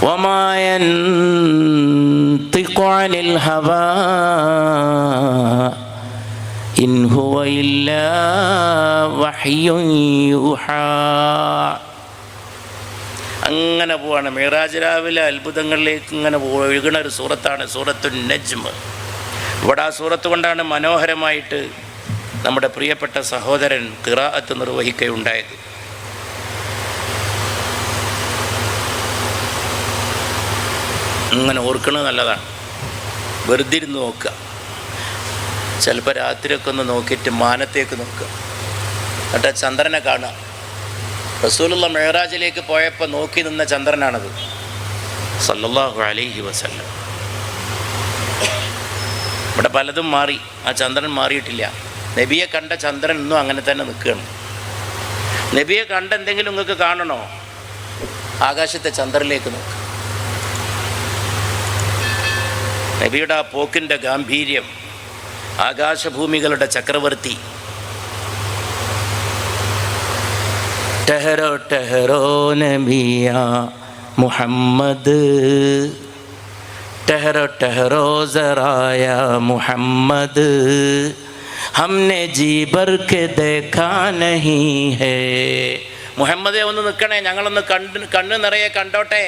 വമാ യൻതിഖു അനിൽ ഹവാ ഇൻ ഹുവ ഇല്ലാ വഹ്യുൻ യൂഹാ. അങ്ങനെ പോവാണ്. മിഅ്റാജ് രാവിലെ അത്ഭുതങ്ങളിലേക്ക് ഇങ്ങനെ ഒഴുകുന്ന ഒരു സൂറത്താണ് സൂറത്തുൻ നജ്മ്. ഇവിടെ ആ സൂറത്ത് കൊണ്ടാണ് മനോഹരമായിട്ട് നമ്മുടെ പ്രിയപ്പെട്ട സഹോദരൻ ഖിറാഅത്ത് നിർവഹിക്കുകയുണ്ടായത്. അങ്ങനെ ഓർക്കുന്നത് നല്ലതാണ്. വെറുതെ ഇരുന്ന് നോക്കുക. ചിലപ്പോൾ രാത്രിയൊക്കെ ഒന്ന് നോക്കിയിട്ട് മാനത്തേക്ക് നോക്കുക, എന്നിട്ട് ചന്ദ്രനെ കാണുക. റസൂലുള്ള മിഅ്റാജിലേക്ക് പോയപ്പോൾ നോക്കി നിന്ന ചന്ദ്രനാണത് സല്ലല്ലാഹു അലൈഹി വസല്ലം. ഇവിടെ പലതും മാറി, ആ ചന്ദ്രൻ മാറിയിട്ടില്ല. നബിയെ കണ്ട ചന്ദ്രൻ ഇന്നും അങ്ങനെ തന്നെ നിൽക്കുകയാണ്. നബിയെ കണ്ട എന്തെങ്കിലും നിങ്ങൾക്ക് കാണണോ? ആകാശത്തെ ചന്ദ്രനിലേക്ക് നോക്കുക. നബിയുടെ ആ പോക്കിൻ്റെ ഗാംഭീര്യം, ആകാശഭൂമികളുടെ ചക്രവർത്തി. ठहरो ठहरो नबिया मुहम्मद, ठहरो ठहरो ज़राया मुहम्मद, हमने जी भर के देखा नहीं है. മുഹമ്മദെ ഒന്ന് നിൽക്കണേ, ഞങ്ങളൊന്ന് കണ്ണ് നിറയെ കണ്ടോട്ടെ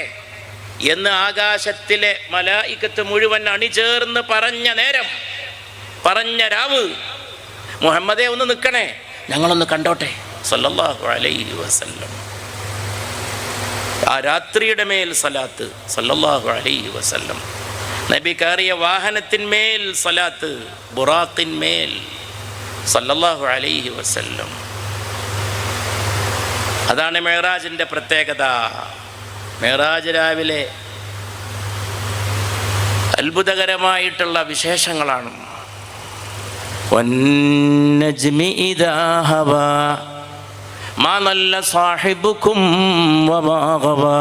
എന്ന് ആകാശത്തിലെ മലായികത്ത് മുഴുവൻ അണിചേർന്ന് പറഞ്ഞ നേരം, പറഞ്ഞ രാവ്, മുഹമ്മദെ ഒന്ന് നിൽക്കണേ, ഞങ്ങളൊന്ന് കണ്ടോട്ടെ സല്ലല്ലാഹു അലൈഹി വസല്ലം. ആ രാത്രിയുടെ മേൽ സലാത്ത് സല്ലല്ലാഹു അലൈഹി വസല്ലം. നബി കയറിയ വാഹനത്തിന്മേൽ സലാത്ത്, ബുറാഖിന്മേൽ സല്ലല്ലാഹു അലൈഹി വസല്ലം. അതാണ് മിഅ്റാജിൻ്റെ പ്രത്യേകത. മിഅ്റാജ് രാവിലെ അത്ഭുതകരമായിട്ടുള്ള വിശേഷങ്ങളാണ്. വന്നജ്മി ഇദാ ഹവാ മാ ളല്ല സാഹിബുകും വമാ ഗവാ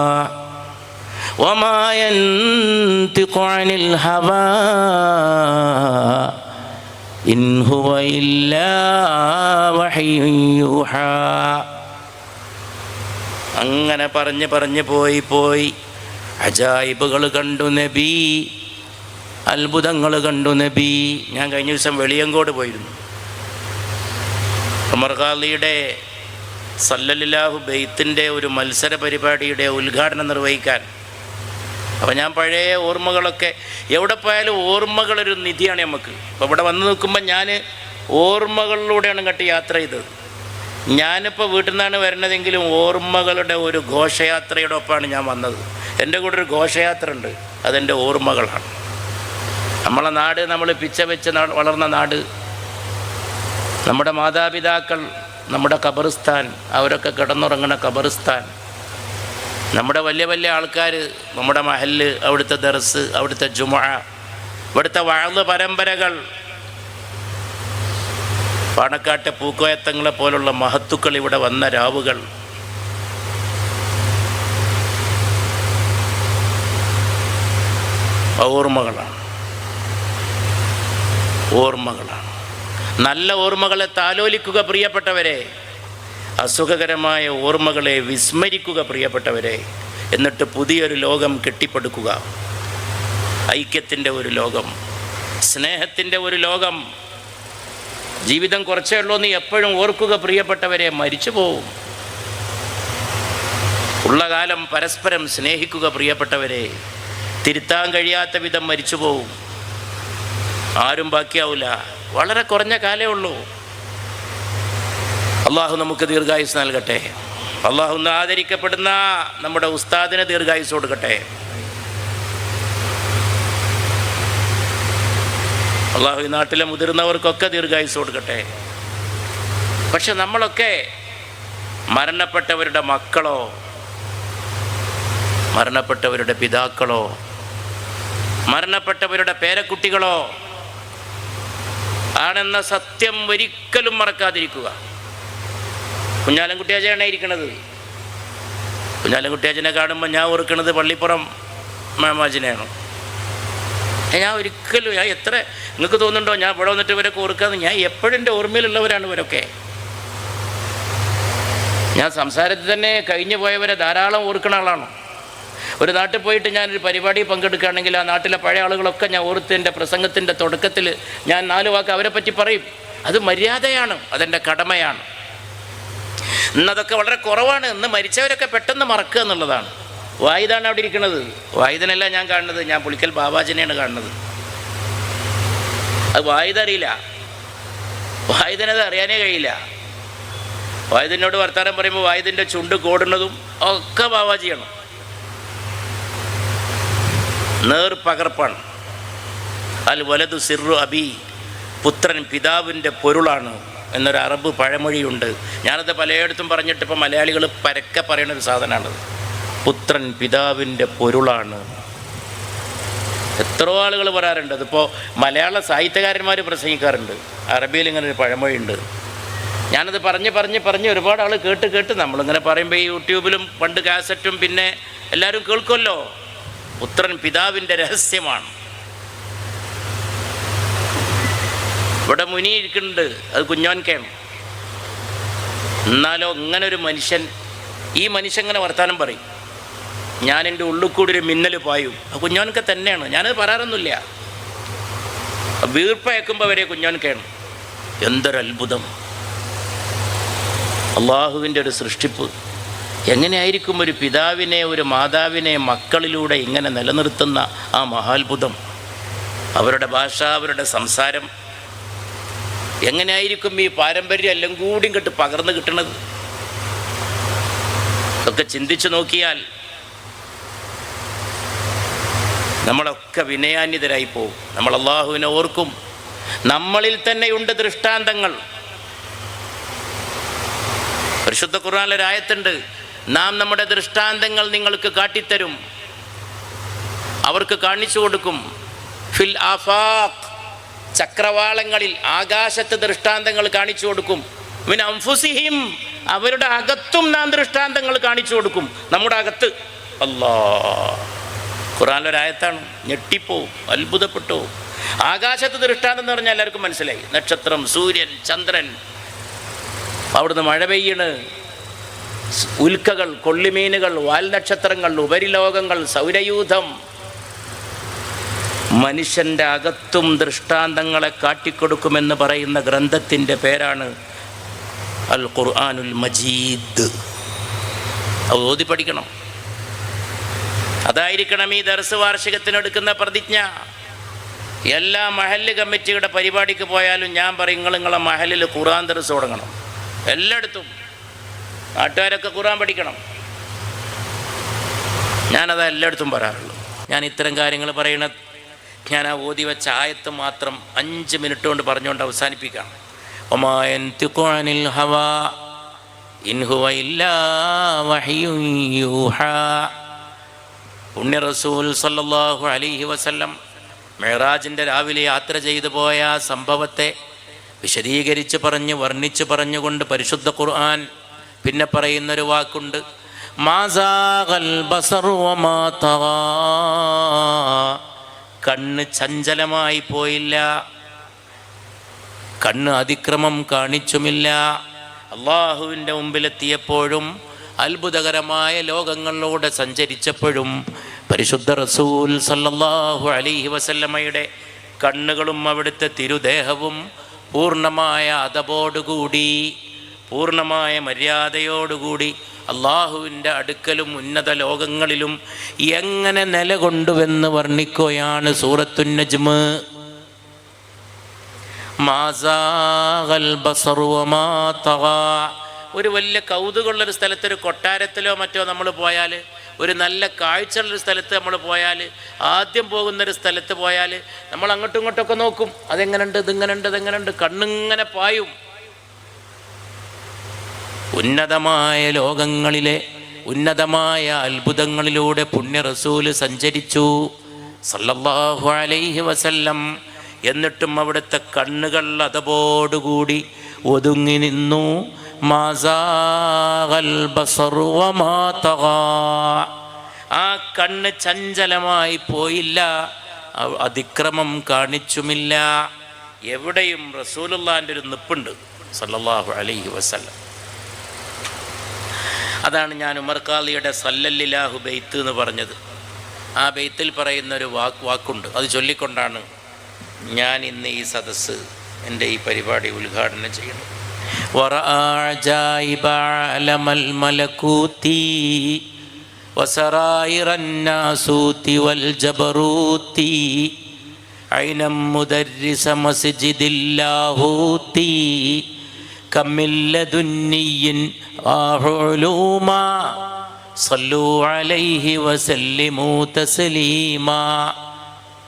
വമാ യൻതിഖു അനിൽ ഹവാ ഇൻ ഹുവ ഇല്ലാ വഹ്യുൻ യൂഹാ. അങ്ങനെ പറഞ്ഞ് പോയി അജായിബുകൾ കണ്ടു നബി, അത്ഭുതങ്ങൾ കണ്ടു നബി. ഞാൻ കഴിഞ്ഞ ദിവസം വെളിയങ്കോട് പോയിരുന്നു. ഉമർ ഖാലിയുടെ സല്ലല്ലാഹു ബൈത്തിൻ്റെ ഒരു മത്സര പരിപാടിയുടെ ഉദ്ഘാടനം നിർവഹിക്കാൻ. അപ്പോൾ ഞാൻ പഴയ ഓർമ്മകളൊക്കെ, എവിടെ പോയാലും ഓർമ്മകളൊരു നിധിയാണ് നമുക്ക്. അപ്പോൾ ഇവിടെ വന്ന് നിൽക്കുമ്പോൾ ഞാൻ ഓർമ്മകളിലൂടെയാണ് ഇങ്ങോട്ട് യാത്ര ചെയ്തത്. ഞാനിപ്പോൾ വീട്ടിൽ നിന്നാണ് വരുന്നതെങ്കിലും ഓർമ്മകളുടെ ഒരു ഘോഷയാത്രയുടെ ഒപ്പമാണ് ഞാൻ വന്നത്. എൻ്റെ കൂടെ ഒരു ഘോഷയാത്ര ഉണ്ട്, അതെൻ്റെ ഓർമ്മകളാണ്. നമ്മളെ നാട്, നമ്മൾ പിച്ച വെച്ച് വളർന്ന നാട്, നമ്മുടെ മാതാപിതാക്കൾ, നമ്മുടെ ഖബറിസ്ഥാൻ, അവരൊക്കെ കിടന്നുറങ്ങുന്ന ഖബറിസ്ഥാൻ, നമ്മുടെ വലിയ വലിയ ആൾക്കാർ, നമ്മുടെ മഹല്ല്, അവിടുത്തെ ദർസ്, അവിടുത്തെ ജുമുഅ, ഇവിടുത്തെ വഅള് പരമ്പരകൾ, പാണക്കാട്ടെ പൂക്കോയത്തങ്ങളെ പോലുള്ള മഹത്തുക്കൾ ഇവിടെ വന്ന രാവുകൾ, ഓർമ്മകളാണ്. നല്ല ഓർമ്മകളെ താലോലിക്കുക പ്രിയപ്പെട്ടവരെ, അസുഖകരമായ ഓർമ്മകളെ വിസ്മരിക്കുക പ്രിയപ്പെട്ടവരെ. എന്നിട്ട് പുതിയൊരു ലോകം കെട്ടിപ്പടുക്കുക. ഐക്യത്തിൻ്റെ ഒരു ലോകം, സ്നേഹത്തിൻ്റെ ഒരു ലോകം. ജീവിതം കുറച്ചേ ഉള്ളൂ എന്ന് എപ്പോഴും ഓർക്കുക പ്രിയപ്പെട്ടവരെ, മരിച്ചു പോവും. ഉള്ള കാലം പരസ്പരം സ്നേഹിക്കുക പ്രിയപ്പെട്ടവരെ. തിരുത്താൻ കഴിയാത്ത വിധം മരിച്ചു പോവും. ആരും ബാക്കിയാവില്ല. വളരെ കുറഞ്ഞ കാലമേ ഉള്ളൂ. അള്ളാഹു നമുക്ക് ദീർഘായുസ് നൽകട്ടെ. അള്ളാഹു ആദരിക്കപ്പെടുന്ന നമ്മുടെ ഉസ്താദിന് ദീർഘായുസ് കൊടുക്കട്ടെ. അള്ളാഹു ഈ നാട്ടിലെ മുതിർന്നവർക്കൊക്കെ ദീർഘായുസ് കൊടുക്കട്ടെ. പക്ഷെ നമ്മളൊക്കെ മരണപ്പെട്ടവരുടെ മക്കളോ മരണപ്പെട്ടവരുടെ പിതാക്കളോ മരണപ്പെട്ടവരുടെ പേരക്കുട്ടികളോ ആണെന്ന സത്യം ഒരിക്കലും മറക്കാതിരിക്കുക. കുഞ്ഞാലൻകുട്ടിയാജനാണ് ഇരിക്കുന്നത്. കുഞ്ഞാലൻകുട്ടിയാജനെ കാണുമ്പോൾ ഞാൻ ഓർക്കുന്നത് പള്ളിപ്പുറം മാമാജിനെയാണ്. ഞാൻ എത്ര നിങ്ങൾക്ക് തോന്നുന്നുണ്ടോ ഞാൻ ഇവിടെ വന്നിട്ട് ഇവരൊക്കെ ഓർക്കാന്ന്? ഞാൻ എപ്പോഴും എൻ്റെ ഓർമ്മയിലുള്ളവരാണ് ഇവരൊക്കെ. ഞാൻ സംസാരത്തിൽ തന്നെ കഴിഞ്ഞു പോയവരെ ധാരാളം ഓർക്കുന്ന ആളാണ്. ഒരു നാട്ടിൽ പോയിട്ട് ഞാനൊരു പരിപാടി പങ്കെടുക്കുകയാണെങ്കിൽ ആ നാട്ടിലെ പഴയ ആളുകളൊക്കെ ഞാൻ ഓർത്തിൻ്റെ പ്രസംഗത്തിൻ്റെ തുടക്കത്തിൽ ഞാൻ 4 വാക്ക് അവരെ പറ്റി പറയും. അത് മര്യാദയാണ്, അതെൻ്റെ കടമയാണ്. ഇന്നതൊക്കെ വളരെ കുറവാണ്. ഇന്ന് മരിച്ചവരൊക്കെ പെട്ടെന്ന് മറക്കുക എന്നുള്ളതാണ്. വായിദാണ് അവിടെ ഇരിക്കുന്നത്. വായിദനല്ല ഞാൻ കാണുന്നത്, ഞാൻ പുളിക്കൽ ബാബാജിനെയാണ് കാണുന്നത്. അത് വായിദറിയില്ല, വായിദനത് അറിയാനേ കഴിയില്ല. വായിദിനോട് വർത്താനം പറയുമ്പോൾ വായിദിൻ്റെ ചുണ്ട് കോടുന്നതും ഒക്കെ ബാബാജിയാണ്. നേർപകർപ്പാണ്. അൽ വലതു സിർറു അബി, പുത്രൻ പിതാവിൻ്റെ പൊരുളാണ് എന്നൊരു അറബ് പഴമൊഴിയുണ്ട്. ഞാനത് പലയിടത്തും പറഞ്ഞിട്ട് ഇപ്പോൾ മലയാളികൾ പരക്കെ പറയുന്നൊരു സാധനമാണത്. പുത്രൻ പിതാവിൻ്റെ പൊരുളാണ്. എത്രയോ ആളുകൾ പറയാറുണ്ട്. അതിപ്പോൾ മലയാള സാഹിത്യകാരന്മാർ പ്രസംഗിക്കാറുണ്ട്. അറബിയിൽ ഇങ്ങനെ ഒരു പഴമൊഴിയുണ്ട്. ഞാനത് പറഞ്ഞ് ഒരുപാട് ആൾ കേട്ട് നമ്മളിങ്ങനെ പറയുമ്പോൾ ഈ യൂട്യൂബിലും പണ്ട് കാസറ്റും പിന്നെ എല്ലാവരും കേൾക്കുമല്ലോ. പുത്രൻ പിതാവിൻ്റെ രഹസ്യമാണ്. ഇവിടെ മുനി ഇരിക്കുന്നുണ്ട്, അത് കുഞ്ഞോൻകയാണ്. എന്നാലോ ഇങ്ങനൊരു മനുഷ്യൻ, ഈ മനുഷ്യൻ ഇങ്ങനെ വർത്താനം പറയും. ഞാൻ എൻ്റെ ഉള്ളിൽ കൂടി ഒരു മിന്നൽ പായും. ആ കുഞ്ഞോൻക തന്നെയാണ്. ഞാനത് പറയാറൊന്നുമില്ല. വീർപ്പയക്കുമ്പോൾ വരെ കുഞ്ഞോൻകയാണ്. എന്തൊരത്ഭുതം! അള്ളാഹുവിൻ്റെ ഒരു സൃഷ്ടിപ്പ്. എങ്ങനെയായിരിക്കും ഒരു പിതാവിനെ ഒരു മാതാവിനെ മക്കളിലൂടെ ഇങ്ങനെ നിലനിർത്തുന്ന ആ മഹാത്ഭുതം? അവരുടെ ഭാഷ, അവരുടെ സംസാരം എങ്ങനെയായിരിക്കും ഈ പാരമ്പര്യം എല്ലാം കൂടിയും കെട്ട് പകർന്നു കിട്ടുന്നത്? ഒക്കെ ചിന്തിച്ചു നോക്കിയാൽ നമ്മളൊക്കെ വിനയാന്വിതരായി പോകും. നമ്മൾ അള്ളാഹുവിനെ ഓർക്കും. നമ്മളിൽ തന്നെയുണ്ട് ദൃഷ്ടാന്തങ്ങൾ. പരിശുദ്ധ ഖുർആനിലൊരായത്തുണ്ട്, നാം നമ്മുടെ ദൃഷ്ടാന്തങ്ങൾ നിങ്ങൾക്ക് കാട്ടിത്തരും, അവർക്ക് കാണിച്ചു കൊടുക്കും. ഫിൽ ആഫാഖ്, ചക്രവാളങ്ങളിൽ ആകാശത്ത് ദൃഷ്ടാന്തങ്ങൾ കാണിച്ചു കൊടുക്കും. മിൻ അൻഫുസിഹിം, അവരുടെ അകത്തും നാം ദൃഷ്ടാന്തങ്ങൾ കാണിച്ചു കൊടുക്കും. നമ്മുടെ അകത്ത്. അല്ലാഹ്, ഖുർആനിലൊരായത്താണ്. ഞെട്ടിപ്പോവും, അത്ഭുതപ്പെട്ടു. ആകാശത്ത് ദൃഷ്ടാന്തം എന്ന് പറഞ്ഞാൽ എല്ലാവർക്കും മനസ്സിലായി. നക്ഷത്രം, സൂര്യൻ, ചന്ദ്രൻ, അവിടുന്ന് മഴ പെയ്യണ്, ഉൽക്കകൾ, കൊള്ളിമീനുകൾ, വാൽനക്ഷത്രങ്ങൾ, ഉപരിലോകങ്ങൾ, സൗരയൂഥം. മനുഷ്യൻ്റെ അകത്തും ദൃഷ്ടാന്തങ്ങളെ കാട്ടിക്കൊടുക്കുമെന്ന് പറയുന്ന ഗ്രന്ഥത്തിൻ്റെ പേരാണ് അൽ ഖുർആനുൽ മജീദ്. അത് ഓതി പഠിക്കണം. അതായിരിക്കണം ഈ ദർസ് വാർഷികത്തിനെടുക്കുന്ന പ്രതിജ്ഞ. എല്ലാ മഹല്ല് കമ്മിറ്റിയുടെ പരിപാടിക്ക് പോയാലും ഞാൻ പറയും, നിങ്ങളെ മഹലിൽ ഖുർആൻ ദർസ് തുടങ്ങണം. എല്ലായിടത്തും നാട്ടുകാരൊക്കെ ഖുർആൻ പഠിക്കണം. ഞാനത് എല്ലായിടത്തും പറയാറുള്ളൂ. ഞാൻ ഇത്തരം കാര്യങ്ങൾ പറയണത് ഞാൻ ആ ഓതി വെച്ച ആയത്ത് മാത്രം 5 മിനിറ്റ് കൊണ്ട് പറഞ്ഞുകൊണ്ട് അവസാനിപ്പിക്കാം. വമാ യൻതിഖു അനിൽ ഹവാ ഇൻ ഹുവ ഇല്ലാ വഹ്യുൻ യൂഹാ. പുണ്യ റസൂൽ സല്ലല്ലാഹു അലൈഹി വസല്ലം മിഅ്റാജിൻ്റെ രാവിലെ യാത്ര ചെയ്തു പോയ ആ സംഭവത്തെ വിശദീകരിച്ച് വർണ്ണിച്ച് പറഞ്ഞുകൊണ്ട് പരിശുദ്ധ ഖുർആൻ പിന്നെ പറയുന്നൊരു വാക്കുണ്ട്, മാസാഗൽ ബസറു വമാ തഗാ. കണ്ണ് ചഞ്ചലമായി പോയില്ല, കണ്ണ് അതിക്രമം കാണിച്ചുമില്ല. അള്ളാഹുവിൻ്റെ മുമ്പിലെത്തിയപ്പോഴും അത്ഭുതകരമായ ലോകങ്ങളിലൂടെ സഞ്ചരിച്ചപ്പോഴും പരിശുദ്ധ റസൂൽ സല്ലല്ലാഹു അലൈഹി വസല്ലമയുടെ കണ്ണുകളും അവിടുത്തെ തിരുദേഹവും പൂർണ്ണമായ അദബോടുകൂടി, പൂർണ്ണമായ മര്യാദയോടുകൂടി അള്ളാഹുവിൻ്റെ അടുക്കലും ഉന്നത ലോകങ്ങളിലും എങ്ങനെ നിലകൊണ്ടുവെന്ന് വർണ്ണിക്കുകയാണ് സൂറത്തുൻ നജ്മ്. മാസാഗൽ ബസറു വമാ തഗാ. ഒരു വലിയ കൗതുകമുള്ളൊരു സ്ഥലത്ത്, ഒരു കൊട്ടാരത്തിലോ മറ്റോ നമ്മൾ പോയാൽ, ഒരു നല്ല കാഴ്ചയുള്ളൊരു സ്ഥലത്ത് നമ്മൾ പോയാൽ, ആദ്യം പോകുന്നൊരു സ്ഥലത്ത് പോയാൽ നമ്മൾ അങ്ങോട്ടും ഇങ്ങോട്ടൊക്കെ നോക്കും. അതെങ്ങനെയുണ്ട്, ഇതെങ്ങനെയുണ്ട്, കണ്ണിങ്ങനെ പായും. ഉന്നതമായ ലോകങ്ങളിലെ ഉന്നതമായ അത്ഭുതങ്ങളിലൂടെ പുണ്യ റസൂല് സഞ്ചരിച്ചു സല്ലല്ലാഹു അലൈഹി വസല്ലം. എന്നിട്ടും അവിടുത്തെ കണ്ണുകൾ അതപോടുകൂടി ഒതുങ്ങി നിന്നു. മാസാഗൽ ബസറു വമാ തഗാ. ആ കണ്ണ് ചഞ്ചലമായി പോയില്ല, അതിക്രമം കാണിച്ചുമില്ല. എവിടെയും റസൂലുള്ളാഹിൻ്റെ ഒരു നിപ്പുണ്ട് സല്ലല്ലാഹു അലൈഹി വസല്ലം. അതാണ് ഞാൻ ഉമർ ഖാളിയുടെ സല്ലല്ലാഹു ബൈത്ത് എന്ന് പറഞ്ഞത്. ആ ബെയ്ത്തിൽ പറയുന്നൊരു വാക്കുണ്ട്. അത് ചൊല്ലിക്കൊണ്ടാണ് ഞാൻ ഇന്ന് ഈ സദസ്സ്, എൻ്റെ ഈ പരിപാടി ഉദ്ഘാടനം ചെയ്യുന്നത്.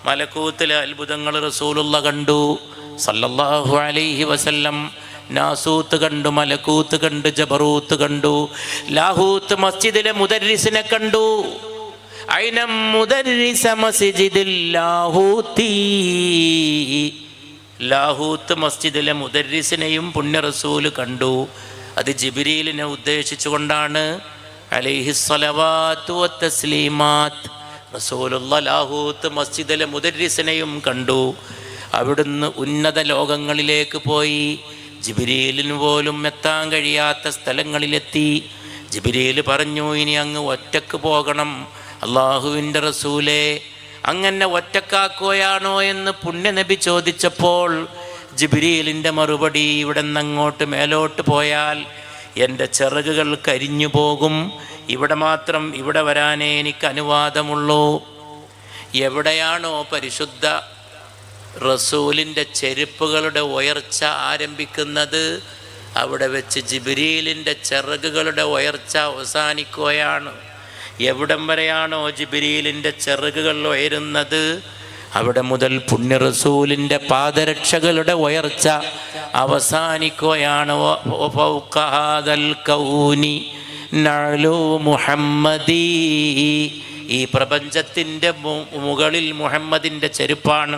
മലക്കൂത്തിലെ അത്ഭുതങ്ങൾ റസൂലുള്ള കണ്ടു സല്ലല്ലാഹു അലൈഹി വസല്ലം. നാസൂത്ത് കണ്ടു, മലക്കൂത്ത് കണ്ടു, ജബറൂത്ത് കണ്ടു, ലാഹൂത്ത് മസ്ജിദിലെ മുദർരിസിനെ കണ്ടു. ഐന മുദർരിസ മസ്ജിദിൽ ലാഹൂത്തി. ലാഹൂത്ത് മസ്ജിദിലെ മുദർരിസിനെയും പുണ്യ റസൂല് കണ്ടു. അത് ജിബ്രീലിനെ ഉദ്ദേശിച്ചുകൊണ്ടാണ്. അലൈഹിസ്സലവാത്തു വത്തസ്ലീമാത്ത്. റസൂലുള്ള ലാഹൂത്ത് മസ്ജിദിലെ മുദർരിസിനെയും കണ്ടു. അവിടുന്ന് ഉന്നത ലോകങ്ങളിലേക്ക് പോയി. ജിബ്രീലിന് പോലും എത്താൻ കഴിയാത്ത സ്ഥലങ്ങളിലെത്തി. ജിബ്രീൽ പറഞ്ഞു, ഇനി അങ്ങ് ഒറ്റക്ക് പോകണം. അള്ളാഹുവിൻ്റെ റസൂലേ, അങ്ങനെ ഒറ്റക്കാക്കുകയാണോ എന്ന് പുണ്യനബി ചോദിച്ചപ്പോൾ ജിബ്രീലിൻ്റെ മറുപടി, ഇവിടെ നിന്ന് അങ്ങോട്ട് മേലോട്ട് പോയാൽ എൻ്റെ ചിറകുകൾ കരിഞ്ഞു പോകും. ഇവിടെ വരാനേ എനിക്ക് അനുവാദമുള്ളൂ. എവിടെയാണോ പരിശുദ്ധ റസൂലിൻ്റെ ചെരുപ്പുകളുടെ ഉയർച്ച ആരംഭിക്കുന്നത്, അവിടെ വെച്ച് ജിബ്രീലിൻ്റെ ചിറകുകളുടെ ഉയർച്ച അവസാനിക്കുകയാണ്. എവിടം വരെയാണോ ജിബ്രീലിൻ്റെ ചിറകുകൾ ഉയരുന്നത്, അവിടെ മുതൽ പുണ്യ റസൂലിൻ്റെ പാദരക്ഷകളുടെ ഉയർച്ച അവസാനിക്കുകയാണ്. ഈ പ്രപഞ്ചത്തിൻ്റെ മുകളിൽ മുഹമ്മദിൻ്റെ ചെരുപ്പാണ്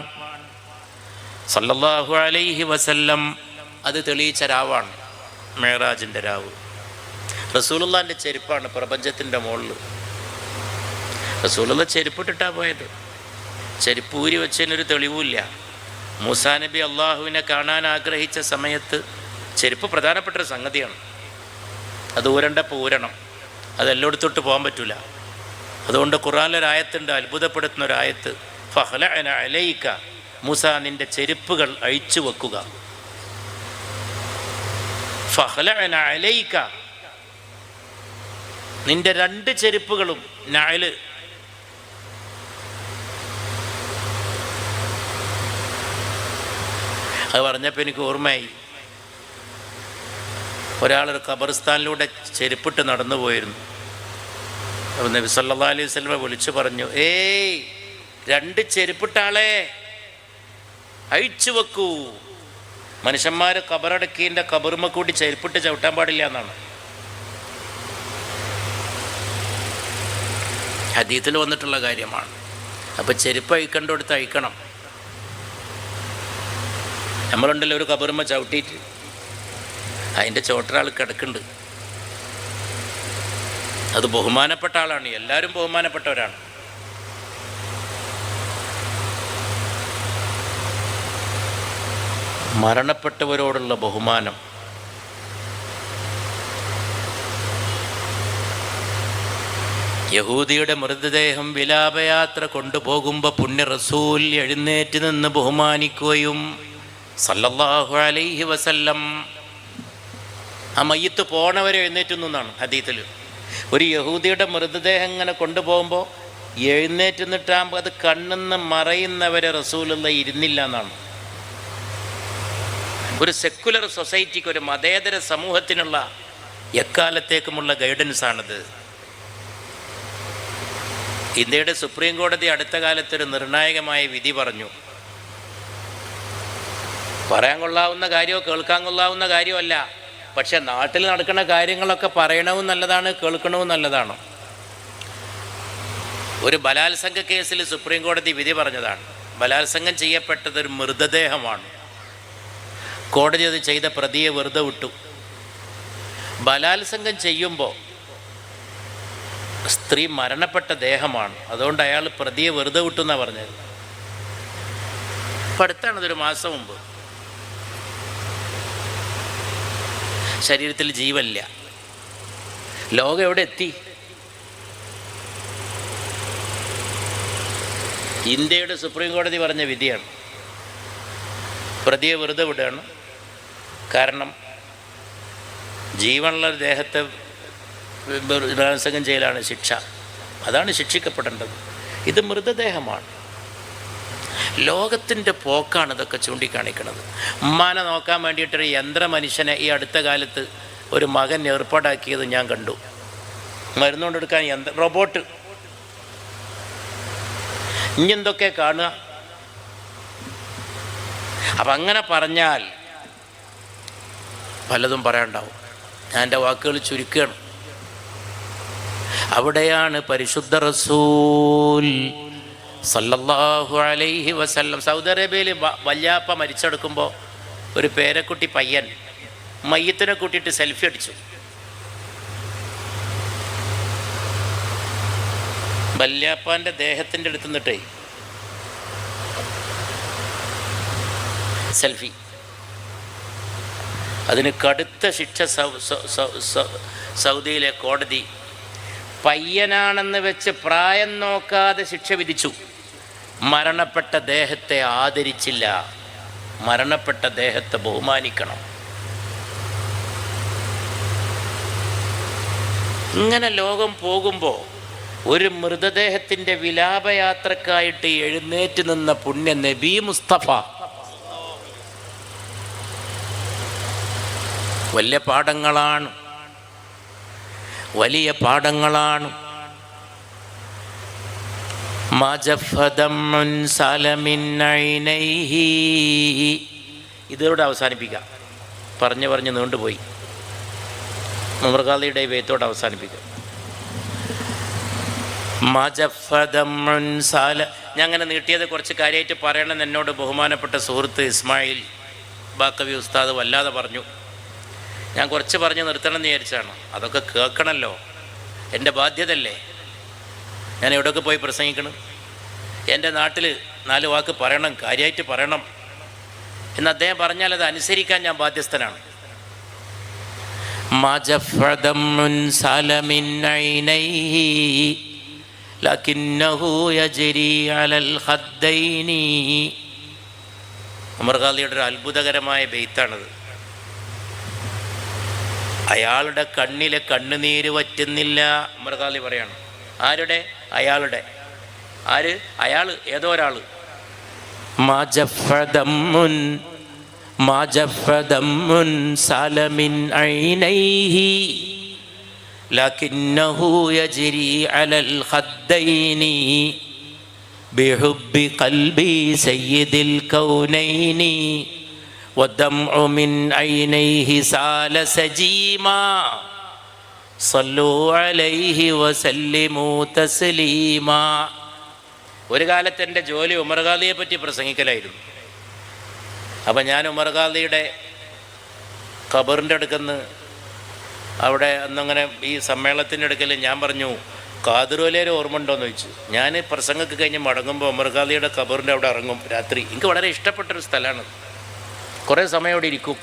സല്ലല്ലാഹു അലൈഹി വസല്ലം. അത് തെളിയിച്ച രാവാണ് മേറാജിൻ്റെ രാവ്. റസൂലുള്ളാഹിൻ്റെ ചെരുപ്പാണ് പ്രപഞ്ചത്തിൻ്റെ മുകളിൽ. റസൂലുള്ള ചെരുപ്പിട്ടിട്ടാണ് പോയത്. ചെരുപ്പ് ഊരി വെച്ചതിനൊരു തെളിവുമില്ല. മൂസാ നബി അള്ളാഹുവിനെ കാണാൻ ആഗ്രഹിച്ച സമയത്ത് ചെരുപ്പ് പ്രധാനപ്പെട്ടൊരു സംഗതിയാണ്. അത് ഊരണം. അതെല്ലായിടത്തോട്ട് പോകാൻ പറ്റില്ല. അതുകൊണ്ട് ഖുർആനിലൊരായത്തുണ്ട്, അത്ഭുതപ്പെടുത്തുന്ന ഒരായത്ത്, ഫഖ്ലഅന അലൈക, മൂസ നിൻ്റെ ചെരുപ്പുകൾ അഴിച്ചു വെക്കുക. ഫഖ്ലഅന അലൈക, നിൻ്റെ രണ്ട് ചെരുപ്പുകളും. നഅല് അത് പറഞ്ഞപ്പോൾ എനിക്ക് ഓർമ്മയായി, ഒരാളൊരു ഖബർസ്ഥാനിലൂടെ ചെരുപ്പിട്ട് നടന്നു പോയിരുന്നു. അപ്പോൾ നബി സല്ലല്ലാഹു അലൈഹി വസല്ലം വിളിച്ചു പറഞ്ഞു, ഏയ് രണ്ട് ചെരുപ്പിട്ടാളെ അഴിച്ചു വെക്കൂ. മനുഷ്യന്മാർ ഖബറടക്കീൻ്റെ ഖബറുമ്മ കൂടി ചെരുപ്പിട്ട് ചവിട്ടാൻ പാടില്ല എന്നാണ് ഹദീസിൽ വന്നിട്ടുള്ള കാര്യമാണ്. അപ്പോൾ ചെരുപ്പ് അഴിക്കേണ്ടടുത്ത് അഴിക്കണം. നമ്മളുണ്ടല്ലോ ഒരു ഖബറുമ്മ ചവിട്ടിയിട്ട് അതിൻ്റെ ചോട്ടൊരാൾ കിടക്കുന്നുണ്ട്. അത് ബഹുമാനപ്പെട്ട ആളാണ്, എല്ലാവരും ബഹുമാനപ്പെട്ടവരാണ്. മരണപ്പെട്ടവരോടുള്ള ബഹുമാനം. യഹൂദിയുടെ മൃതദേഹം വിലാപയാത്ര കൊണ്ടുപോകുമ്പോൾ പുണ്യ റസൂൽ എഴുന്നേറ്റ് നിന്ന് ബഹുമാനിക്കുകയും സല്ലല്ലാഹു അലൈഹി വസല്ലം. ആ മയ്യത്ത് പോണവരെ എഴുന്നേറ്റ് നിന്നാണ് ഹദീസിൽ. ഒരു യഹൂദിയുടെ മൃതദേഹം ഇങ്ങനെ കൊണ്ടുപോകുമ്പോൾ എഴുന്നേറ്റ് നിന്നിട്ടാകുമ്പോൾ അത് കണ്ണിന്ന് മറയുന്നവരെ റസൂലുള്ള ഇരുന്നില്ല എന്നാണ്. ഒരു സെക്കുലർ സൊസൈറ്റിക്ക്, ഒരു മതേതര സമൂഹത്തിനുള്ള എക്കാലത്തേക്കുമുള്ള ഗൈഡൻസാണിത്. ഇന്ത്യയുടെ സുപ്രീം കോടതി അടുത്ത കാലത്തൊരു നിർണായകമായ വിധി പറഞ്ഞു. പറയാൻ കൊള്ളാവുന്ന കാര്യമോ കേൾക്കാൻ കൊള്ളാവുന്ന കാര്യമല്ല, പക്ഷെ നാട്ടിൽ നടക്കുന്ന കാര്യങ്ങളൊക്കെ പറയണവും നല്ലതാണ്, കേൾക്കണവും നല്ലതാണ്. ഒരു ബലാത്സംഗ കേസിൽ സുപ്രീം കോടതി വിധി പറഞ്ഞതാണ്. ബലാത്സംഗം ചെയ്യപ്പെട്ടതൊരു മൃതദേഹമാണ്. കോടതി അത് ചെയ്ത പ്രതിയെ വെറുതെ വിട്ടു. ബലാത്സംഗം ചെയ്യുമ്പോൾ സ്ത്രീ മരണപ്പെട്ട ദേഹമാണ്, അതുകൊണ്ട് അയാൾ പ്രതിയെ വെറുതെ വിട്ടു എന്നാണ് പറഞ്ഞത്. ഇപ്പം അടുത്താണതൊരു മാസം മുമ്പ്. ശരീരത്തിൽ ജീവനില്ല. ലോകം എവിടെ എത്തി? ഇന്ത്യയുടെ സുപ്രീം കോടതി പറഞ്ഞ വിധിയാണ്. പ്രതിയെ വെറുതെ വിടുകയാണ്. കാരണം ജീവനുള്ള ദേഹത്തെ ബലാത്സംഗം ചെയ്യലാണ് ശിക്ഷ. അതാണ് ശിക്ഷിക്കപ്പെടേണ്ടത്. ഇത് മൃതദേഹമാണ്. ലോകത്തിൻ്റെ പോക്കാണ് ഇതൊക്കെ ചൂണ്ടിക്കാണിക്കുന്നത്. ഉമ്മാനെ നോക്കാൻ വേണ്ടിയിട്ടൊരു യന്ത്ര മനുഷ്യനെ ഈ അടുത്ത കാലത്ത് ഒരു മകൻ ഏർപ്പാടാക്കിയത് ഞാൻ കണ്ടു. മരുന്നുകൊണ്ടെടുക്കാൻ റോബോട്ട്. ഇനിയെന്തൊക്കെ കാണുക. അപ്പം അങ്ങനെ പറഞ്ഞാൽ പലതും പറയാനുണ്ടാവും. ഞാൻ എൻ്റെ വാക്കുകൾ ചുരുക്കുകയാണ്. അവിടെയാണ് പരിശുദ്ധ റസൂൽ സല്ലല്ലാഹു അലൈഹി വസല്ലം സൗദി അറേബ്യയിൽ വല്യാപ്പ മരിച്ചെടുക്കുമ്പോൾ ഒരു പേരക്കുട്ടി പയ്യൻ മയ്യത്തിനെ കൂട്ടിയിട്ട് സെൽഫി അടിച്ചു. വല്യാപ്പാൻ്റെ ദേഹത്തിൻ്റെ അടുത്ത് നിന്നിട്ടേ സെൽഫി. അതിന് കടുത്ത ശിക്ഷ സൗദിയിലെ കോടതി പയ്യനാണെന്ന് വെച്ച് പ്രായം നോക്കാതെ ശിക്ഷ വിധിച്ചു. മരണപ്പെട്ട ദേഹത്തെ ആദരിച്ചില്ല. മരണപ്പെട്ട ദേഹത്തെ ബഹുമാനിക്കണം. ഇങ്ങനെ ലോകം പോകുമ്പോൾ ഒരു മൃതദേഹത്തിൻ്റെ വിലാപയാത്രക്കായിട്ട് എഴുന്നേറ്റ് നിന്ന പുണ്യ നബി മുസ്തഫ വലിയ പാഠങ്ങളാണ്, വലിയ പാഠങ്ങളാണ്. ഇതോടെ അവസാനിപ്പിക്കാം. പറഞ്ഞ് നീണ്ടുപോയി. ഉമർഖാദിയുടെ ബൈത്തോടെ അവസാനിപ്പിക്കാം. ഞാൻ അങ്ങനെ നീട്ടിയത് കുറച്ച് കാര്യമായിട്ട് പറയണമെന്ന് എന്നോട് ബഹുമാനപ്പെട്ട സുഹൃത്ത് ഇസ്മായിൽ ബാക്കവി ഉസ്താദ് വല്ലാതെ പറഞ്ഞു. ഞാൻ കുറച്ച് പറഞ്ഞ് നിർത്തണം എന്ന് വിചാരിച്ചാണ്. അതൊക്കെ കേൾക്കണമല്ലോ, എൻ്റെ ബാധ്യതയല്ലേ. ഞാൻ എവിടെയൊക്കെ പോയി പ്രസംഗിക്കണം. എൻ്റെ നാട്ടിൽ 4 വാക്ക് പറയണം, കാര്യമായിട്ട് പറയണം എന്ന് അദ്ദേഹം പറഞ്ഞാൽ അത് അനുസരിക്കാൻ ഞാൻ ബാധ്യസ്ഥനാണ്. ഉമർഖാദിയുടെ ഒരു അത്ഭുതകരമായ ബെയ്ത്താണത്. അയാളുടെ കണ്ണിലെ കണ്ണുനീര് വറ്റുന്നില്ല. ഉമർഖാദി പറയാണ്. ആരുടെ? അയാളുടെ. ആര്? അയാൾ, ഏതോ ഒരാൾ. ബിഹുബ്ബി ഖൽബി സയ്യിദിൽ കൗനൈനി والدمع من عينيه سال سجيما صلوا عليه وسلموا تسليما. ഒരു കാലത്ത് എൻ്റെ ജോലി ഉമർഖാദിയെ പറ്റി പ്രസംഗിക്കലായിരുന്നു. അപ്പം ഞാൻ ഉമർഖാദിയുടെ ഖബറിൻ്റെ അടുക്കുന്ന് അവിടെ അന്നങ്ങനെ ഈ സമ്മേളനത്തിൻ്റെ അടുക്കൽ ഞാൻ പറഞ്ഞു, ഖാദിറുലേരെ ഓർമ്മ ഉണ്ടോയെന്ന് ചോദിച്ചു. ഞാൻ പ്രസംഗമൊക്കെ കഴിഞ്ഞ് മടങ്ങുമ്പോൾ ഉമർഖാദിയുടെ ഖബറിൻ്റെ അവിടെ ഇറങ്ങും രാത്രി. എനിക്ക് വളരെ ഇഷ്ടപ്പെട്ടൊരു സ്ഥലമാണ്. കുറേ സമയം അവിടെ ഇരിക്കും.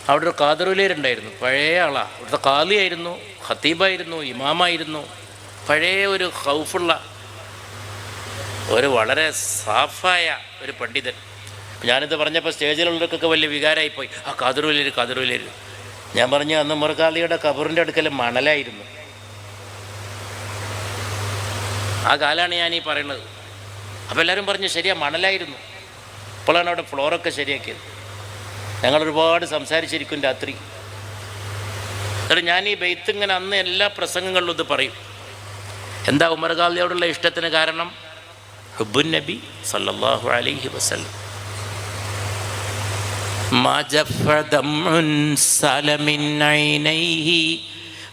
അവിടെ ഒരു ഖാദിറുലേരുണ്ടായിരുന്നു. പഴയ ആളാണ്. അവിടുത്തെ ഖാദിയായിരുന്നു, ഖത്തീബായിരുന്നു, ഇമാമായിരുന്നു. പഴയ ഒരു ഖൗഫുള്ള ഒരു വളരെ സാഫായ ഒരു പണ്ഡിതൻ. ഞാനിത് പറഞ്ഞപ്പോൾ സ്റ്റേജിലുള്ളവർക്കൊക്കെ വലിയ വികാരമായിപ്പോയി. ആ ഖാദിറുലേര്. ഞാൻ പറഞ്ഞു, അന്ന് ഉമർഖാദിയുടെ ഖബറിൻ്റെ അടുക്കൽ മണലായിരുന്നു. ആ കാലമാണ് ഞാൻ ഈ പറയുന്നത്. അപ്പോൾ എല്ലാവരും പറഞ്ഞു ശരിയാ, മണലായിരുന്നു. ഇപ്പോഴാണ് അവിടെ ഫ്ലോറൊക്കെ ശരിയാക്കിയത്. ഞങ്ങളൊരുപാട് സംസാരിച്ചിരിക്കും രാത്രി. എന്നിട്ട് ഞാൻ ഈ ബെയ്ത്ത് ഇങ്ങനെ അന്ന് എല്ലാ പ്രസംഗങ്ങളിലും ഇത് പറയും. എന്താ ഉമർഖാദിയോടുള്ള ഇഷ്ടത്തിന് കാരണം? ഹുബ്ബുൻ നബി സല്ലല്ലാഹു അലൈഹി വസല്ലം.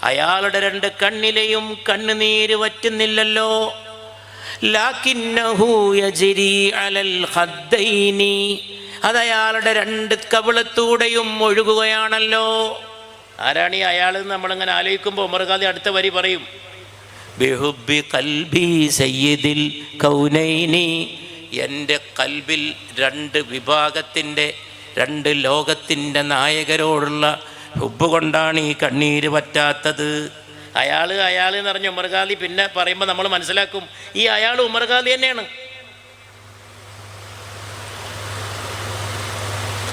അയാളുടെ 2 കണ്ണിലെയും കണ്ണുനീര് വറ്റുന്നില്ലല്ലോ. ലാകിന്നഹു യജ്രി അലൽ ഖദ്ദൈനി, അതയാളുടെ 2 കവിളത്തൂടെയും ഒഴുകുകയാണല്ലോ. ആരാണ് ഈ അയാൾ? നമ്മളിങ്ങനെ ആലോചിക്കുമ്പോൾ ഉമർഖാദി അടുത്ത വരി പറയും, ബിഹുബ്ബി ഖൽബി സയ്യിദിൽ കൗനൈനി, എൻ്റെ കൽബിൽ 2 വിഭാഗത്തിൻ്റെ 2 ലോകത്തിൻ്റെ നായകരോടുള്ള ഹുബ്ബ് കൊണ്ടാണ് ഈ കണ്ണീര് പറ്റാത്തത്. അയാൾ എന്ന് പറഞ്ഞ ഉമർഖാദി പിന്നെ പറയുമ്പോൾ നമ്മൾ മനസ്സിലാക്കും ഈ അയാൾ ഉമർഖാദി തന്നെയാണ്.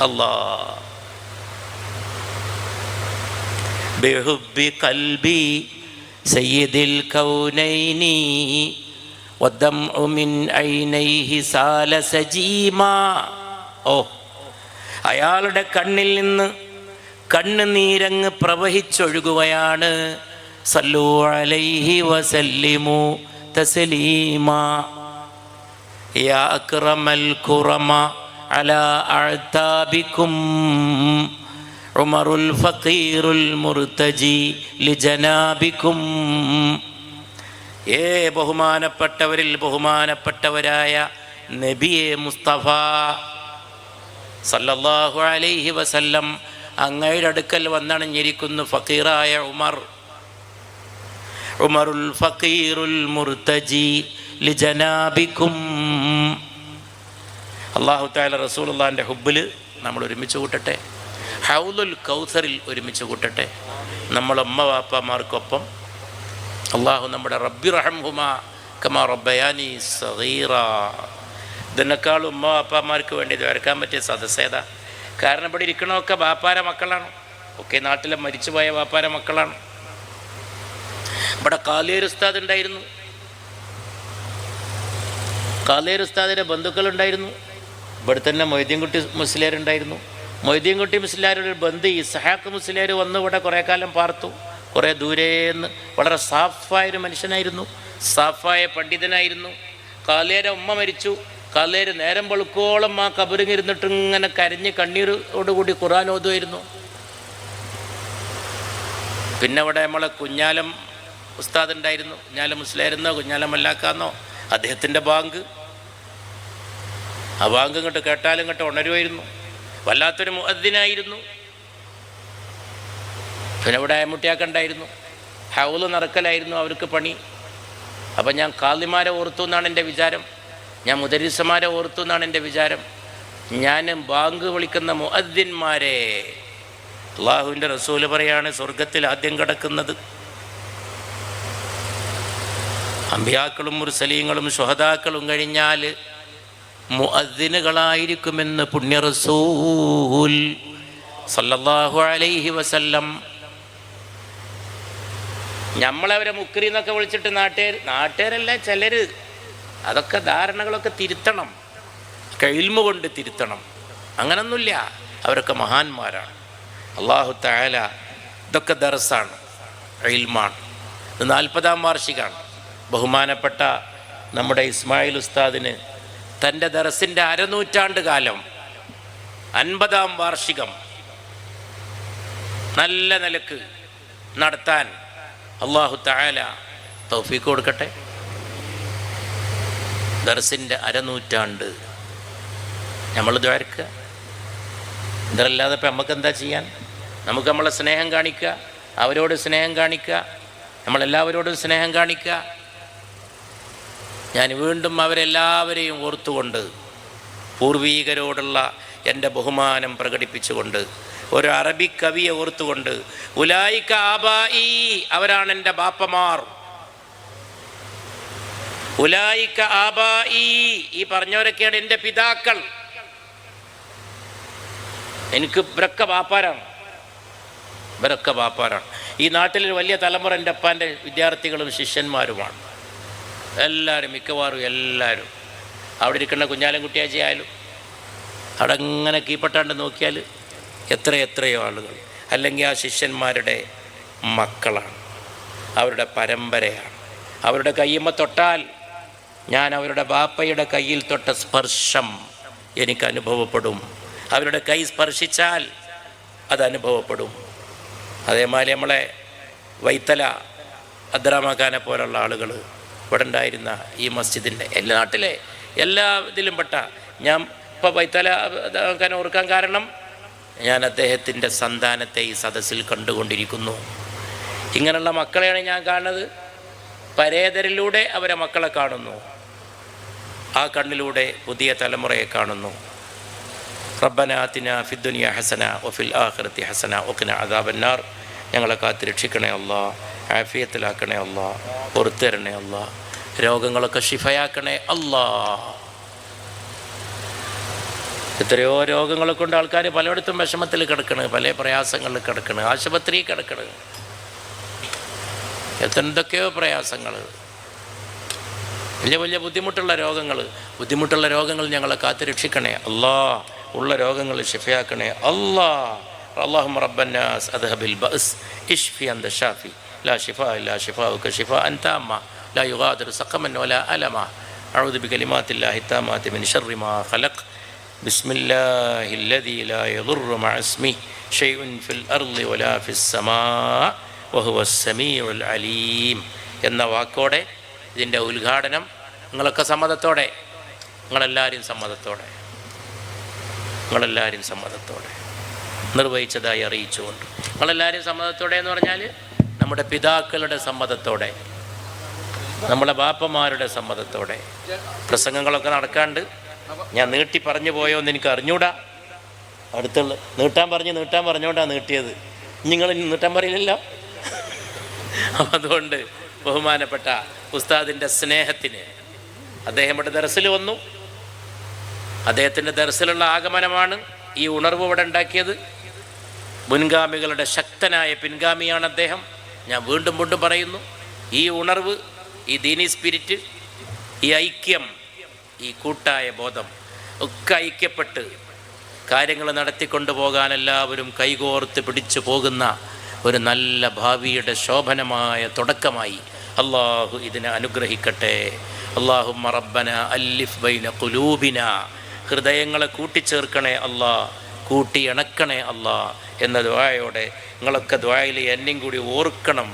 അല്ലാ ബിഹുബ്ബി ഖൽബി സയ്യിദിൽ കൗനൈനി വദ്ദംഉ മിൻ ഐനൈഹി സാല സജീമാ. ഓ, അയാളുടെ കണ്ണിൽ നിന്ന് കണ്ണുനീരങ്ങ് പ്രവഹിച്ചൊഴുകുകയാണ്. സല്ലു അലൈഹി വസല്ലിമു തസ്ലീമാ. യാ അക്റമൽ ഖുറമ അലാ അഅ്താബികും ഉമറുൽ ഫഖീറുൽ മുർതജി ലിജനാബികും. ബഹുമാനപ്പെട്ടവരിൽ ബഹുമാനപ്പെട്ടവരായ നബിയെ മുസ്തഫ സല്ലല്ലാഹു അലൈഹി വസല്ലം അങ്ങയുടെ അടുക്കൽ വന്നണഞ്ഞിരിക്കുന്നു ഫഖീറായ ഉമറുൽ ഫഖീറുൽ മുർതജി ലിജനാബികും. അല്ലാഹു തആല റസൂലുള്ളാഹിൻ്റെ ഹുബ്ബിൽ നമ്മൾ ഒരുമിച്ച് കൂട്ടട്ടെ. ഹൗലുൽ കൗസറിൽ ഒരുമിച്ച് കൂട്ടട്ടെ. നമ്മളെ ഉമ്മ വാപ്പമാർക്കൊപ്പം അള്ളാഹു നമ്മുടെ റബ്ബി റഹംഹുമാ കമാ റബ്ബയാനി സഗീറ. ഇതിനേക്കാൾ ഉമ്മ വാപ്പമാർക്ക് വേണ്ടി വരക്കാൻ പറ്റിയ സദസ്സേതാ? കാരണം ഇവിടെ ഇരിക്കണമൊക്കെ വാപ്പാര മക്കളാണ്, ഒക്കെ നാട്ടിലെ മരിച്ചുപോയ വാപ്പാര മക്കളാണ്. ഇവിടെ കാലിയർ ഉസ്താദ് ഉണ്ടായിരുന്നു, കാലിയർ ഉസ്താദിൻ്റെ ബന്ധുക്കളുണ്ടായിരുന്നു. ഇവിടെ തന്നെ മൊയ്തീൻകുട്ടി മുസ്ലിയാർ ഉണ്ടായിരുന്നു. മൊയ്തീൻകുട്ടി മുസ്ലിയാരുടെ ഒരു ബന്ധു ഇസ്ഹാഖ് മുസ്ലിയാർ വന്ന് ഇവിടെ കുറേ കാലം പാർത്തു. കുറേ ദൂരേന്ന് വളരെ സാഫായൊരു മനുഷ്യനായിരുന്നു, സാഫായ പണ്ഡിതനായിരുന്നു. കാലിയരെ ഉമ്മ മരിച്ചു. കാലിയർ നേരം വെളുക്കോളം ആ കബറിങ്ങിരുന്നിട്ട് ഇങ്ങനെ കരഞ്ഞ് കണ്ണീരോടുകൂടി ഖുർആൻ ഓതുമായിരുന്നു. പിന്നെ ഇവിടെ നമ്മളെ കുഞ്ഞാലം ഉസ്താദ് ഉണ്ടായിരുന്നു. കുഞ്ഞാലം മുസ്ലിയായിരുന്നോ കുഞ്ഞാലം മല്ലാക്കാന്നോ, അദ്ദേഹത്തിൻ്റെ ബാങ്ക്, ആ ബാങ്ക് ഇങ്ങോട്ട് കേട്ടാലും ഇങ്ങോട്ട് ഉണരുമായിരുന്നു. വല്ലാത്തൊരു മുഅദ്ദിനായിരുന്നു. പിന്നെ ഇവിടെ അയമുട്ടിയാക്ക ഉണ്ടായിരുന്നു. ഹൗല് നടക്കലായിരുന്നു അവർക്ക് പണി. അപ്പം ഞാൻ കാളിമാരെ ഓർത്തു എന്നാണ് എൻ്റെ വിചാരം, ഞാൻ മുദരിസമാരെ ഓർത്തു എന്നാണ് എൻ്റെ വിചാരം. ഞാൻ ബാങ്ക് വിളിക്കുന്ന മുഅദ്ദിന്മാരെ, അള്ളാഹുവിൻ്റെ റസൂല് പറയാണ് സ്വർഗത്തിൽ ആദ്യം കിടക്കുന്നത് അമ്പിയാക്കളും മുർസലീങ്ങളും ശുഹദാക്കളും കഴിഞ്ഞാൽ മുഅദ്ദിനുകളായിരിക്കുമെന്ന് പുണ്യ റസൂൽ സല്ലല്ലാഹു അലൈഹി വസല്ലം. നമ്മളവരെ മുക്രി എന്നൊക്കെ വിളിച്ചിട്ട് നാട്ടുകാരല്ല ചിലർ, അതൊക്കെ ധാരണകളൊക്കെ തിരുത്തണം, ഇൽമു കൊണ്ട് തിരുത്തണം. അങ്ങനൊന്നുമില്ല, അവരൊക്കെ മഹാന്മാരാണ്. അല്ലാഹു തആല ഇതൊക്കെ ദർസാണ്, ഇൽമാണ്. ഇത് 40-ാം വാർഷികമാണ്. ബഹുമാനപ്പെട്ട നമ്മുടെ ഇസ്മായിൽ ഉസ്താദിന് തൻ്റെ ദർസിൻ്റെ അരനൂറ്റാണ്ട് കാലം 50-ാം വാർഷികം നല്ല നിലക്ക് നടത്താൻ അല്ലാഹു തആല തൗഫീഖ് കൊടുക്കട്ടെ. ദർസിൻ്റെ അരനൂറ്റാണ്ട് നമ്മൾ ദ്വാരക്കുക. ഇതല്ലാതെ ഇപ്പം നമുക്ക് എന്താ ചെയ്യാൻ? നമുക്ക് നമ്മളെ സ്നേഹം കാണിക്കുക, അവരോട് സ്നേഹം കാണിക്കുക, നമ്മളെല്ലാവരോടും സ്നേഹം കാണിക്കുക. ഞാൻ വീണ്ടും അവരെല്ലാവരെയും ഓർത്തുകൊണ്ട് പൂർവീകരോടുള്ള എൻ്റെ ബഹുമാനം പ്രകടിപ്പിച്ചുകൊണ്ട് ഒരു അറബി കവിയെ ഓർത്തുകൊണ്ട് ഉലായിക ആബായി, അവരാണ് എൻ്റെ ബാപ്പമാർ. ഉലായിക ആബായി, ഈ പറഞ്ഞവരൊക്കെയാണ് എൻ്റെ പിതാക്കൾ. എനിക്ക് ഇവരൊക്കെ ബാപ്പാരാണ്, ഇവരൊക്കെ ബാപ്പാരാണ്. ഈ നാട്ടിലൊരു വലിയ തലമുറ എൻ്റെ അപ്പാൻ്റെ വിദ്യാർത്ഥികളും ശിഷ്യന്മാരുമാണ് എല്ലാവരും, മിക്കവാറും എല്ലാവരും. അവിടെ ഇരിക്കുന്ന കുഞ്ഞാലൻകുട്ടിയാച്ചി ആയാലും അവിടെ അങ്ങനെ കീപ്പട്ടാണ്ട് നോക്കിയാൽ എത്രയോ ആളുകൾ, അല്ലെങ്കിൽ ആ ശിഷ്യന്മാരുടെ മക്കളാണ്, അവരുടെ പരമ്പരയാണ്. അവരുടെ കയ്യുമ്മ തൊട്ടാൽ ഞാൻ അവരുടെ ബാപ്പയുടെ കയ്യിൽ തൊട്ട സ്പർശം എനിക്ക് അനുഭവപ്പെടും. അവരുടെ കൈ സ്പർശിച്ചാൽ അത് അനുഭവപ്പെടും. അതേമാതിരി നമ്മളെ വൈത്തല അദ്രാമഖാനെ പോലുള്ള ആളുകൾ ഇവിടെ ഉണ്ടായിരുന്ന ഈ മസ്ജിദിൻ്റെ എല്ലാ നാട്ടിലെ എല്ലാ ഇതിലും പെട്ട, ഞാൻ ഇപ്പോൾ വൈത്തല ഖാനെ ഓർക്കാൻ കാരണം ഞാൻ അദ്ദേഹത്തിൻ്റെ സന്താനത്തെ ഈ സദസ്സിൽ കണ്ടുകൊണ്ടിരിക്കുന്നു. ഇങ്ങനെയുള്ള മക്കളെയാണ് ഞാൻ കാണുന്നത്. പരേതരിലൂടെ അവരെ മക്കളെ കാണുന്നു, ആ കണ്ണിലൂടെ പുതിയ തലമുറയെ കാണുന്നു. റബ്ബന ആതിനാ ഫിദ്ദുനിയ ഹസന വഫിൽ ആഖിറതി ഹസന വഖിന അദാബന്നാർ. ഞങ്ങളെ കാത്ത് രക്ഷിക്കണേ അല്ലാ, ആഫിയത്തിലാക്കണേ അല്ലാ, പുറത്തു തരണേ അല്ലാ, രോഗങ്ങളൊക്കെ ശിഫയാക്കണേ അല്ലാ. എത്രയോ രോഗങ്ങളെ കൊണ്ട് ആൾക്കാർ പലയിടത്തും വിഷമത്തിൽ കിടക്കണ്, പല പ്രയാസങ്ങളിൽ കിടക്കണ്, ആശുപത്രി കിടക്കണ്, എന്തൊക്കെയോ പ്രയാസങ്ങൾ, വലിയ വലിയ ബുദ്ധിമുട്ടുള്ള രോഗങ്ങൾ ഞങ്ങളെ കാത്ത് രക്ഷിക്കണേ അല്ലാ. ഉള്ള രോഗങ്ങൾ ഷിഫയാക്കണേ അല്ലാ. അല്ലാഹുമ്മ റബ്ബന്നാസ് അദ്ഹബിൽ ബഅസ് ഇശ്ഫി അൻത ഷാഫി ലാ ഷിഫാ ഇല്ലാ ഷിഫാഉക ഷിഫാഅൻ താമ്മ ലാ യുഗാദിറു സഖമൻ വലാ അലമ അഊദു ബികലിമാത്തില്ലാഹി താമ്മാതി മിൻ ശർരി മാ ഖലഖ് ബിസ്മില്ലാഹില്ലദീ ലാ യദുറു മഅ ഇസ്മിഹി ഷൈഉൻ ഫിൽ അർളി വലാ ഫിസ് സമാ വഹുവസ് സമീഉൽ അലീം എന്ന വാക്കോടെ ഇതിൻ്റെ ഉദ്ഘാടനം നിങ്ങളൊക്കെ സമ്മതത്തോടെ, നിങ്ങളെല്ലാവരും സമ്മതത്തോടെ നിർവഹിച്ചതായി അറിയിച്ചുകൊണ്ട്, നിങ്ങളെല്ലാവരും സമ്മതത്തോടെ എന്ന് പറഞ്ഞാൽ നമ്മുടെ പിതാക്കളുടെ സമ്മതത്തോടെ, നമ്മളെ ബാപ്പമാരുടെ സമ്മതത്തോടെ. പ്രസംഗങ്ങളൊക്കെ നടക്കാണ്ട് ഞാൻ നീട്ടി പറഞ്ഞു പോയോ എന്ന് എനിക്ക് അറിഞ്ഞൂടാ. അടുത്തുള്ള നീട്ടാൻ പറഞ്ഞുകൊണ്ടാണ് നീട്ടിയത്. നിങ്ങൾ നീട്ടാൻ പറയില്ലല്ലോ. അതുകൊണ്ട് ബഹുമാനപ്പെട്ട ഉസ്താദിൻ്റെ സ്നേഹത്തിന് അദ്ദേഹം ഇവിടെ ദർസിൽ വന്നു. അദ്ദേഹത്തിൻ്റെ ദർസിലുള്ള ആഗമനമാണ് ഈ ഉണർവ് ഇവിടെ ഉണ്ടാക്കിയത്. മുൻഗാമികളുടെ ശക്തനായ പിൻഗാമിയാണ് അദ്ദേഹം. ഞാൻ വീണ്ടും പറയുന്നു, ഈ ഉണർവ്, ഈ ദീനി സ്പിരിറ്റ്, ഈ ഐക്യം, ഈ കൂട്ടായ ബോധം ഒക്കെ ഐക്യപ്പെട്ട് കാര്യങ്ങൾ നടത്തിക്കൊണ്ടു പോകാൻ എല്ലാവരും കൈകോർത്ത് പിടിച്ചു പോകുന്ന ഒരു നല്ല ഭാവിയുടെ ശോഭനമായ തുടക്കമായി അള്ളാഹു ഇതിനെ അനുഗ്രഹിക്കട്ടെ. അല്ലാഹുമ്മ റബ്ബന അല്ലിഫ് ബൈന ഖുലൂബിന, ഹൃദയങ്ങളെ കൂട്ടിച്ചേർക്കണേ അല്ലാ, കൂട്ടിയിണക്കണേ അല്ലാ എന്ന ദുആയോടെ നിങ്ങളൊക്കെ ദുആയിൽ എന്നെയും കൂടി ഓർക്കണം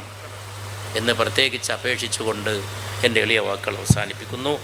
എന്ന് പ്രത്യേകിച്ച് അപേക്ഷിച്ചുകൊണ്ട് എൻ്റെ എളിയ വാക്കുകൾ അവസാനിപ്പിക്കുന്നു.